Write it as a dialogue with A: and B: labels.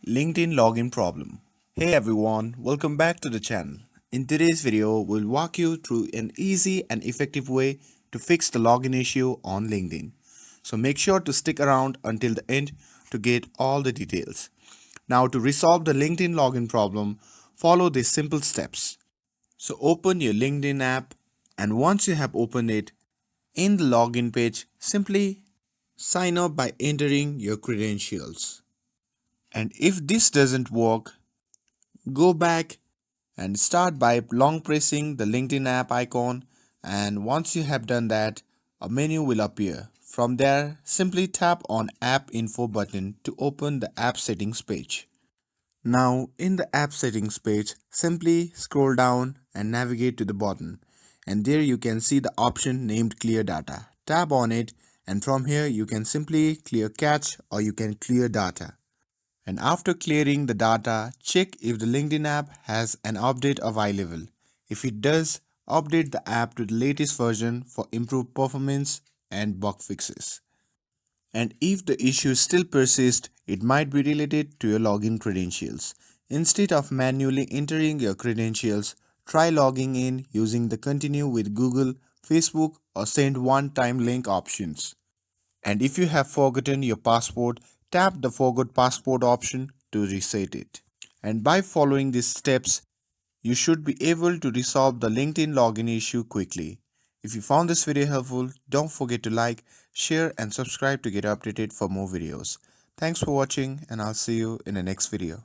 A: LinkedIn login problem. Hey everyone, welcome back to the channel. In today's video, we'll walk you through an easy and effective way to fix the login issue on LinkedIn. So make sure to stick around until the end to get all the details. Now to resolve the LinkedIn login problem, follow these simple steps. So open your LinkedIn app, and once you have opened it, in the login page, simply sign up by entering your credentials. And if this doesn't work, go back and start by long pressing the LinkedIn app icon, and once you have done that, a menu will appear. From there, simply tap on App Info button to open the app settings page. Now, in the app settings page, simply scroll down and navigate to the bottom, and there you can see the option named Clear Data. Tap on it, and from here you can simply clear cache or you can clear data. And after clearing the data, check if the LinkedIn app has an update available. If it does, update the app to the latest version for improved performance and bug fixes. And if the issue still persists, it might be related to your login credentials. Instead of manually entering your credentials, try logging in using the Continue with Google, Facebook, or Send one-time link options. And if you have forgotten your password, tap the Forgot Password option to reset it. And by following these steps, you should be able to resolve the LinkedIn login issue quickly. If you found this video helpful, don't forget to like, share, and subscribe to get updated for more videos. Thanks for watching, and I'll see you in the next video.